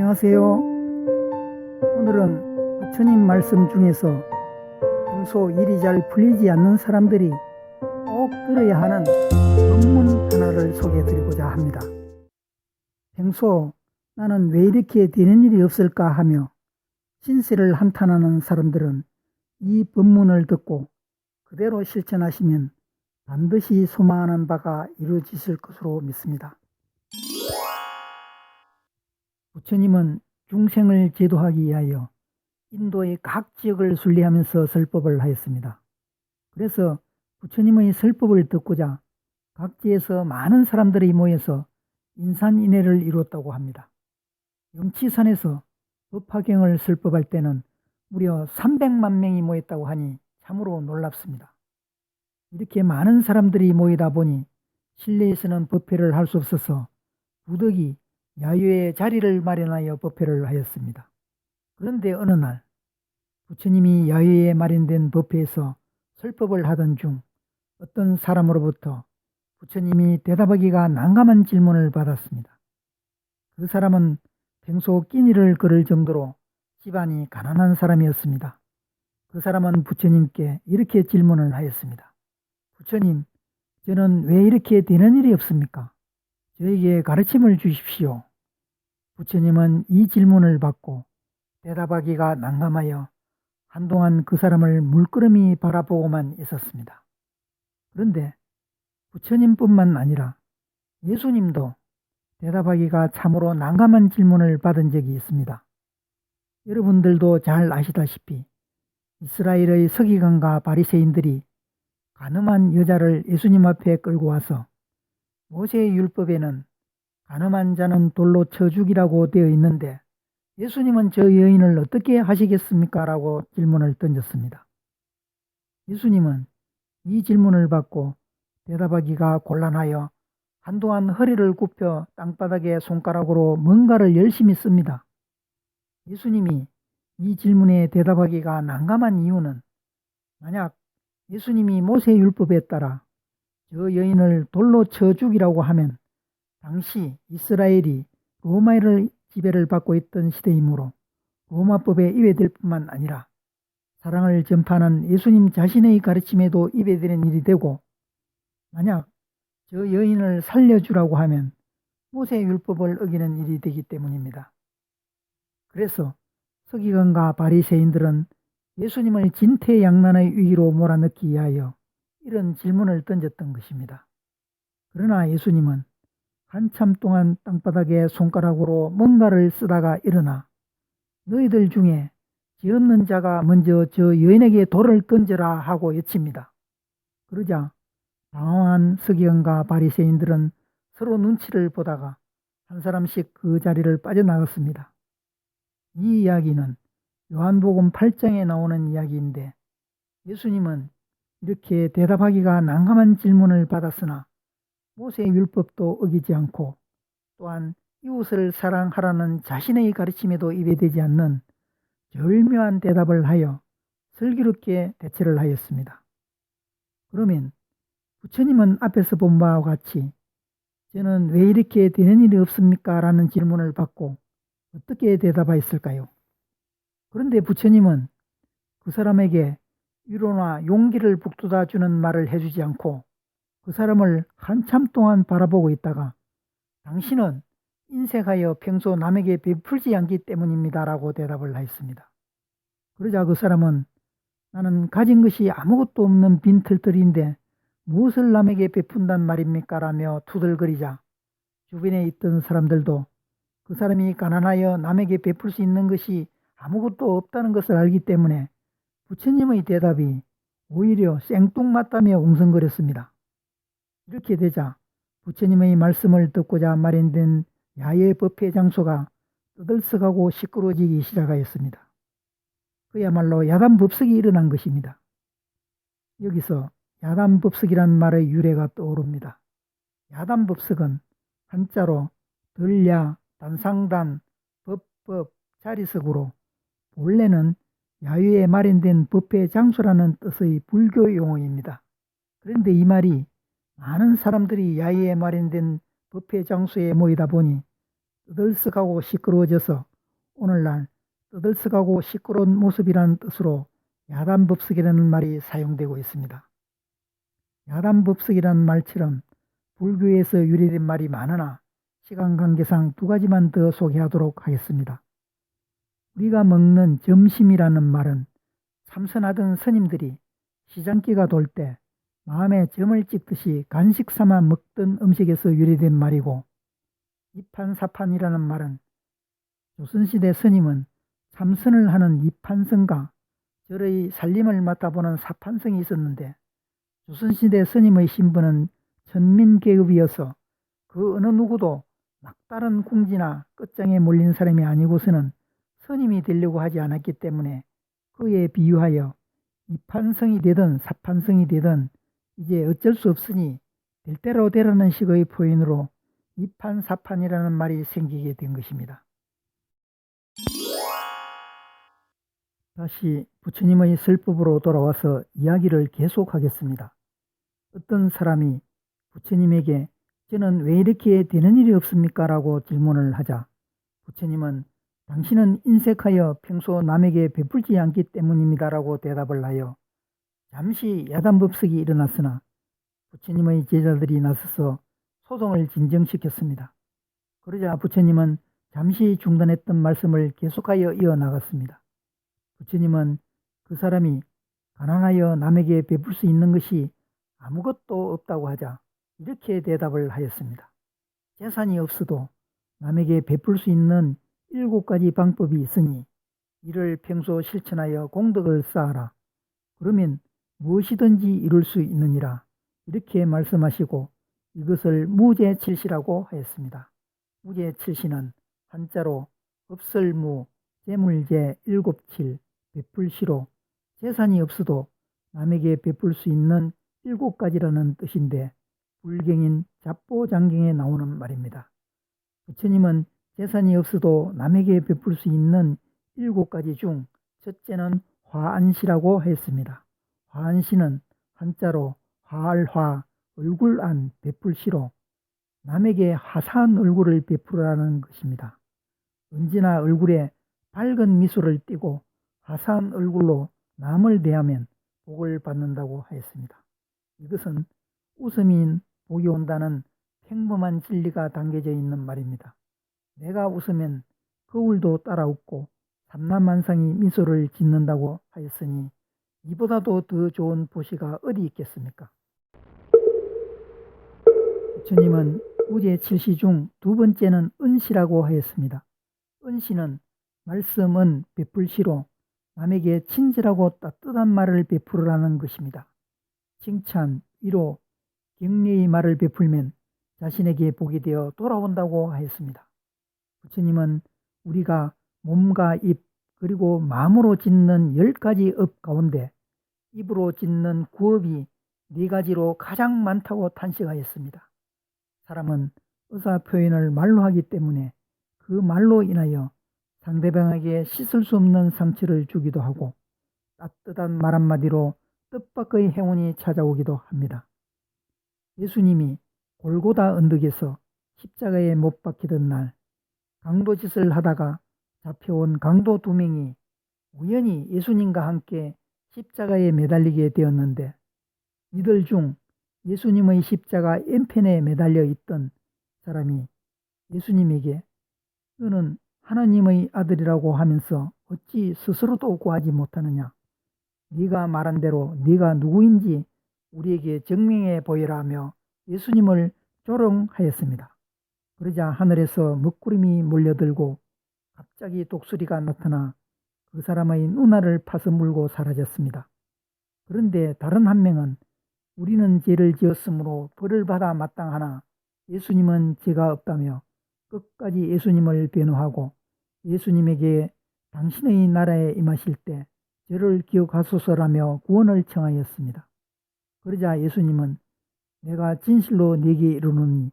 안녕하세요. 오늘은 부처님 말씀 중에서 평소 일이 잘 풀리지 않는 사람들이 꼭 들어야 하는 법문 하나를 소개해 드리고자 합니다. 평소 나는 왜 이렇게 되는 일이 없을까 하며 신세를 한탄하는 사람들은 이 법문을 듣고 그대로 실천하시면 반드시 소망하는 바가 이루어지실 것으로 믿습니다. 부처님은 중생을 제도하기 위하여 인도의 각 지역을 순례하면서 설법을 하였습니다. 그래서 부처님의 설법을 듣고자 각지에서 많은 사람들이 모여서 인산인해를 이루었다고 합니다. 영치산에서 법화경을 설법할 때는 무려 300만 명이 모였다고 하니 참으로 놀랍습니다. 이렇게 많은 사람들이 모이다 보니 실내에서는 법회를 할 수 없어서 부득이 야외에 자리를 마련하여 법회를 하였습니다. 그런데 어느 날 부처님이 야외에 마련된 법회에서 설법을 하던 중 어떤 사람으로부터 부처님이 대답하기가 난감한 질문을 받았습니다. 그 사람은 평소 끼니를 걸을 정도로 집안이 가난한 사람이었습니다. 그 사람은 부처님께 이렇게 질문을 하였습니다. 부처님, 저는 왜 이렇게 되는 일이 없습니까? 저에게 가르침을 주십시오. 부처님은 이 질문을 받고 대답하기가 난감하여 한동안 그 사람을 물끄러미 바라보고만 있었습니다. 그런데 부처님뿐만 아니라 예수님도 대답하기가 참으로 난감한 질문을 받은 적이 있습니다. 여러분들도 잘 아시다시피 이스라엘의 서기관과 바리새인들이 간음한 여자를 예수님 앞에 끌고 와서 모세의 율법에는 간음한 자는 돌로 쳐 죽이라고 되어 있는데 예수님은 저 여인을 어떻게 하시겠습니까? 라고 질문을 던졌습니다. 예수님은 이 질문을 받고 대답하기가 곤란하여 한동안 허리를 굽혀 땅바닥에 손가락으로 뭔가를 열심히 씁니다. 예수님이 이 질문에 대답하기가 난감한 이유는 만약 예수님이 모세율법에 따라 저 여인을 돌로 쳐 죽이라고 하면 당시 이스라엘이 로마의 지배를 받고 있던 시대이므로 로마법에 위배될 뿐만 아니라 사랑을 전파하는 예수님 자신의 가르침에도 위배되는 일이 되고 만약 저 여인을 살려주라고 하면 모세율법을 어기는 일이 되기 때문입니다. 그래서 서기관과 바리새인들은 예수님을 진퇴양난의 위기로 몰아넣기 위하여 이런 질문을 던졌던 것입니다. 그러나 예수님은 한참 동안 땅바닥에 손가락으로 뭔가를 쓰다가 일어나 너희들 중에 죄 없는 자가 먼저 저 여인에게 돌을 던져라 하고 외칩니다. 그러자 당황한 서기관과 바리새인들은 서로 눈치를 보다가 한 사람씩 그 자리를 빠져나갔습니다. 이 이야기는 요한복음 8장에 나오는 이야기인데 예수님은 이렇게 대답하기가 난감한 질문을 받았으나 모세의 율법도 어기지 않고 또한 이웃을 사랑하라는 자신의 가르침에도 위배되지 않는 절묘한 대답을 하여 슬기롭게 대처를 하였습니다. 그러면 부처님은 앞에서 본 바와 같이 저는 왜 이렇게 되는 일이 없습니까? 라는 질문을 받고 어떻게 대답하였을까요? 그런데 부처님은 그 사람에게 위로나 용기를 북돋아 주는 말을 해주지 않고 그 사람을 한참 동안 바라보고 있다가 당신은 인색하여 평소 남에게 베풀지 않기 때문입니다 라고 대답을 하였습니다. 그러자 그 사람은 나는 가진 것이 아무것도 없는 빈털터리인데 무엇을 남에게 베푼단 말입니까? 라며 투덜거리자 주변에 있던 사람들도 그 사람이 가난하여 남에게 베풀 수 있는 것이 아무것도 없다는 것을 알기 때문에 부처님의 대답이 오히려 생뚱맞다며 웅성거렸습니다. 이렇게 되자 부처님의 말씀을 듣고자 마련된 야외 법회 장소가 떠들썩하고 시끄러워지기 시작하였습니다. 그야말로 야단법석이 일어난 것입니다. 여기서 야단법석이란 말의 유래가 떠오릅니다. 야단법석은 한자로 들야, 단상단, 법법, 자리석으로 본래는 야외에 마련된 법회 장소라는 뜻의 불교 용어입니다. 그런데 이 말이 많은 사람들이 야외에 마련된 법회 장소에 모이다 보니 떠들썩하고 시끄러워져서 오늘날 떠들썩하고 시끄러운 모습이라는 뜻으로 야단법석이라는 말이 사용되고 있습니다. 야단법석이라는 말처럼 불교에서 유래된 말이 많으나 시간 관계상 두 가지만 더 소개하도록 하겠습니다. 우리가 먹는 점심이라는 말은 참선하던 스님들이 시장기가 돌 때 마음에 점을 찍듯이 간식 삼아 먹던 음식에서 유래된 말이고, 이판사판이라는 말은 조선시대 스님은 참선을 하는 이판성과 절의 살림을 맡아보는 사판성이 있었는데, 조선시대 스님의 신분은 천민계급이어서 그 어느 누구도 막다른 궁지나 끝장에 몰린 사람이 아니고서는 스님이 되려고 하지 않았기 때문에 그에 비유하여 이판성이 되든 사판성이 되든 이제 어쩔 수 없으니 될 대로 되라는 식의 표현으로 이판사판이라는 말이 생기게 된 것입니다. 다시 부처님의 설법으로 돌아와서 이야기를 계속하겠습니다. 어떤 사람이 부처님에게 저는 왜 이렇게 되는 일이 없습니까? 라고 질문을 하자 부처님은 당신은 인색하여 평소 남에게 베풀지 않기 때문입니다. 라고 대답을 하여 잠시 야단법석이 일어났으나 부처님의 제자들이 나서서 소동을 진정시켰습니다. 그러자 부처님은 잠시 중단했던 말씀을 계속하여 이어나갔습니다. 부처님은 그 사람이 가난하여 남에게 베풀 수 있는 것이 아무것도 없다고 하자 이렇게 대답을 하였습니다. 재산이 없어도 남에게 베풀 수 있는 7가지 방법이 있으니 이를 평소 실천하여 공덕을 쌓아라. 그러면 무엇이든지 이룰 수 있느니라. 이렇게 말씀하시고 이것을 무제칠시라고 하였습니다. 무제칠시는 한자로 없설무, 재물제, 일곱칠, 베풀시로 재산이 없어도 남에게 베풀 수 있는 7가지라는 뜻인데 불경인 잡보장경에 나오는 말입니다. 부처님은 재산이 없어도 남에게 베풀 수 있는 7가지 중 첫째는 화안시라고 했습니다. 화안시는 한자로 화알화, 얼굴안, 베풀시로 남에게 화사한 얼굴을 베풀으라는 것입니다. 언제나 얼굴에 밝은 미소를 띠고 화사한 얼굴로 남을 대하면 복을 받는다고 하였습니다. 이것은 웃음인 복이 온다는 평범한 진리가 담겨져 있는 말입니다. 내가 웃으면 거울도 따라 웃고 삼라만상이 미소를 짓는다고 하였으니 이보다도 더 좋은 보시가 어디 있겠습니까? 부처님은 우제칠시 중 두 번째는 은시라고 하였습니다. 은시는 말씀은 베풀시로 남에게 친절하고 따뜻한 말을 베풀으라는 것입니다. 칭찬, 위로, 격려의 말을 베풀면 자신에게 복이 되어 돌아온다고 하였습니다. 부처님은 우리가 몸과 입 그리고 마음으로 짓는 10가지 업 가운데 입으로 짓는 9업이 4가지로 가장 많다고 탄식하였습니다. 사람은 의사표현을 말로 하기 때문에 그 말로 인하여 상대방에게 씻을 수 없는 상처를 주기도 하고 따뜻한 말 한마디로 뜻밖의 행운이 찾아오기도 합니다. 예수님이 골고다 언덕에서 십자가에 못 박히던 날 강도짓을 하다가 잡혀온 강도 2명이 우연히 예수님과 함께 십자가에 매달리게 되었는데 이들 중 예수님의 십자가 왼편에 매달려 있던 사람이 예수님에게 너는 하나님의 아들이라고 하면서 어찌 스스로도 구하지 못하느냐? 네가 말한 대로 네가 누구인지 우리에게 증명해 보이라 하며 예수님을 조롱하였습니다. 그러자 하늘에서 먹구름이 몰려들고 갑자기 독수리가 나타나 그 사람의 눈알을 파서 물고 사라졌습니다. 그런데 다른 한 명은 우리는 죄를 지었으므로 벌을 받아 마땅하나 예수님은 죄가 없다며 끝까지 예수님을 변호하고 예수님에게 당신의 나라에 임하실 때 저를 기억하소서라며 구원을 청하였습니다. 그러자 예수님은 내가 진실로 네게 이르노니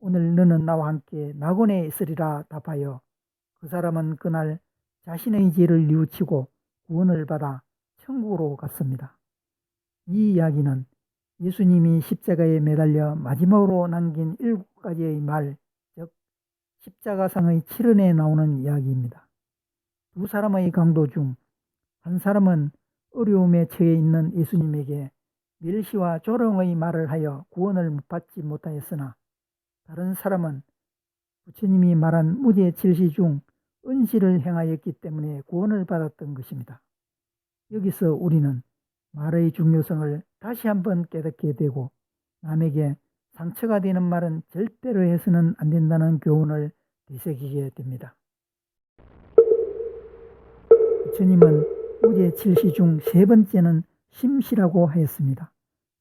오늘 너는 나와 함께 낙원에 있으리라 답하여 그 사람은 그날 자신의 죄를 뉘우치고 구원을 받아 천국으로 갔습니다. 이 이야기는 예수님이 십자가에 매달려 마지막으로 남긴 7가지의 말, 즉 십자가상의 7언에 나오는 이야기입니다. 두 사람의 강도 중 한 사람은 어려움에 처해 있는 예수님에게 멸시와 조롱의 말을 하여 구원을 받지 못하였으나, 다른 사람은 부처님이 말한 무죄 질시 중 은시를 행하였기 때문에 구원을 받았던 것입니다. 여기서 우리는 말의 중요성을 다시 한번 깨닫게 되고, 남에게 상처가 되는 말은 절대로 해서는 안 된다는 교훈을 되새기게 됩니다. 부처님은 무죄 질시 중 세 번째는 심시라고 하였습니다.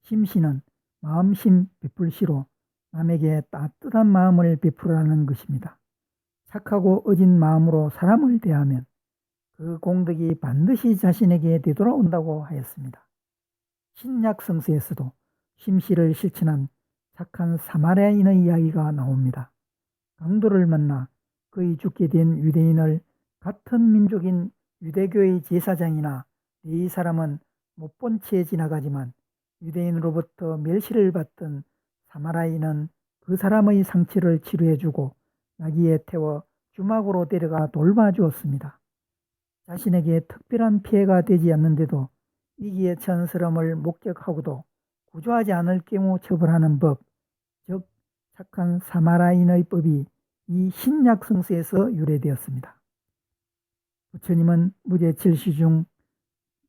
심시는 마음심 베풀시로 남에게 따뜻한 마음을 베풀으라는 것입니다. 착하고 어진 마음으로 사람을 대하면 그 공덕이 반드시 자신에게 되돌아온다고 하였습니다. 신약 성서에서도 심시를 실천한 착한 사마리아인의 이야기가 나옵니다. 강도를 만나 거의 죽게 된 유대인을 같은 민족인 유대교의 제사장이나 이 사람은 못 본 채 지나가지만 유대인으로부터 멸시를 받던 사마리아인은 그 사람의 상처를 치료해주고 나귀에 태워 주막으로 데려가 돌봐주었습니다. 자신에게 특별한 피해가 되지 않는데도 위기에 처한 사람을 목격하고도 구조하지 않을 경우 처벌하는 법, 즉 착한 사마리아인의 법이 이 신약 성서에서 유래되었습니다. 부처님은 무죄 질시 중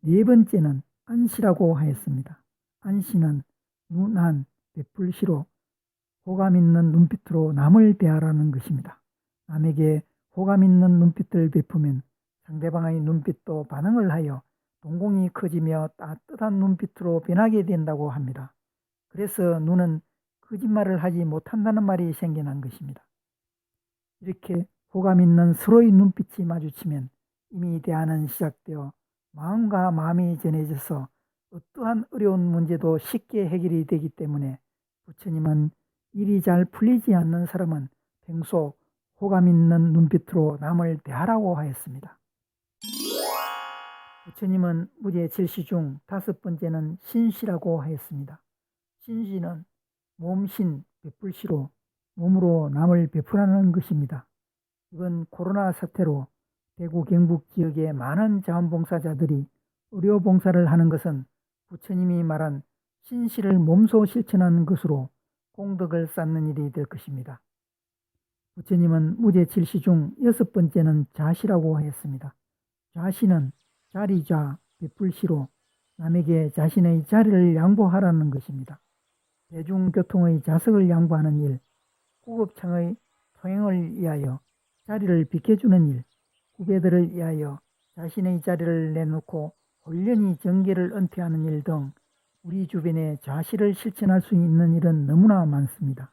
네 번째는 안시라고 하였습니다. 안시는 눈안 베풀시로 호감 있는 눈빛으로 남을 대하라는 것입니다. 남에게 호감 있는 눈빛을 베푸면 상대방의 눈빛도 반응을 하여 동공이 커지며 따뜻한 눈빛으로 변하게 된다고 합니다. 그래서 눈은 거짓말을 하지 못한다는 말이 생겨난 것입니다. 이렇게 호감 있는 서로의 눈빛이 마주치면 이미 대화는 시작되어 마음과 마음이 전해져서 어떠한 어려운 문제도 쉽게 해결이 되기 때문에 부처님은 일이 잘 풀리지 않는 사람은 평소 호감 있는 눈빛으로 남을 대하라고 하였습니다. 부처님은 무죄 질시 중 다섯 번째는 신시라고 하였습니다. 신시는 몸신 베풀시로 몸으로 남을 베풀하는 것입니다. 이번 코로나 사태로 대구 경북 지역의 많은 자원봉사자들이 의료봉사를 하는 것은 부처님이 말한 신시를 몸소 실천하는 것으로 공덕을 쌓는 일이 될 것입니다. 부처님은 무죄 질시 중 여섯 번째는 자시라고 하였습니다. 자시는 자리좌 베풀시로 남에게 자신의 자리를 양보하라는 것입니다. 대중교통의 좌석을 양보하는 일, 구급차의 통행을 위하여 자리를 비켜주는 일, 후배들을 위하여 자신의 자리를 내놓고 홀연히 정계를 은퇴하는 일 등 우리 주변에 자시를 실천할 수 있는 일은 너무나 많습니다.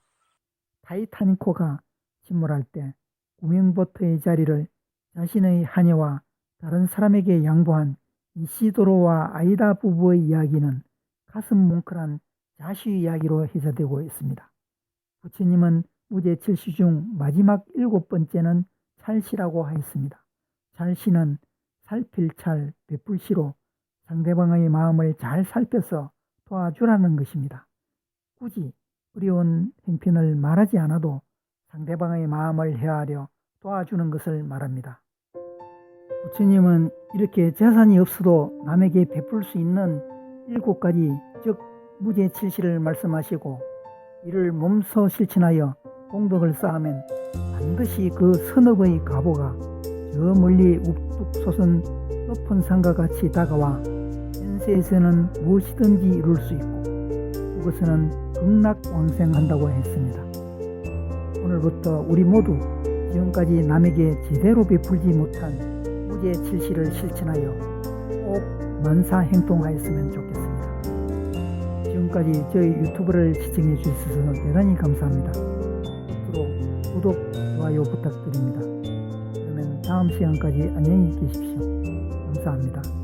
타이타닉호가 침몰할 때 구명보트의 자리를 자신의 하녀와 다른 사람에게 양보한 이시도로와 아이다 부부의 이야기는 가슴 뭉클한 자시 이야기로 해석되고 있습니다. 부처님은 무죄 질시 중 마지막 일곱 번째는 찰시라고 하였습니다. 찰시는 살필 찰 베풀시로 상대방의 마음을 잘 살펴서 도와주라는 것입니다. 굳이 어려운 형편을 말하지 않아도 상대방의 마음을 헤아려 도와주는 것을 말합니다. 부처님은 이렇게 재산이 없어도 남에게 베풀 수 있는 7가지 즉 무죄 칠시를 말씀하시고 이를 몸소 실천하여 공덕을 쌓으면 반드시 그 선업의 가보가 저 멀리 우뚝 솟은 높은 산과 같이 다가와 현세에서는 무엇이든지 이룰 수 있고 그것은 극락왕생한다고 했습니다. 오늘부터 우리 모두 지금까지 남에게 제대로 베풀지 못한 무죄 칠시를 실천하여 꼭 만사행통하였으면 좋겠습니다. 지금까지 저희 유튜브를 시청해 주셔서 대단히 감사합니다. 앞으로 구독, 좋아요 부탁드립니다. 그러면 다음 시간까지 안녕히 계십시오. 감사합니다.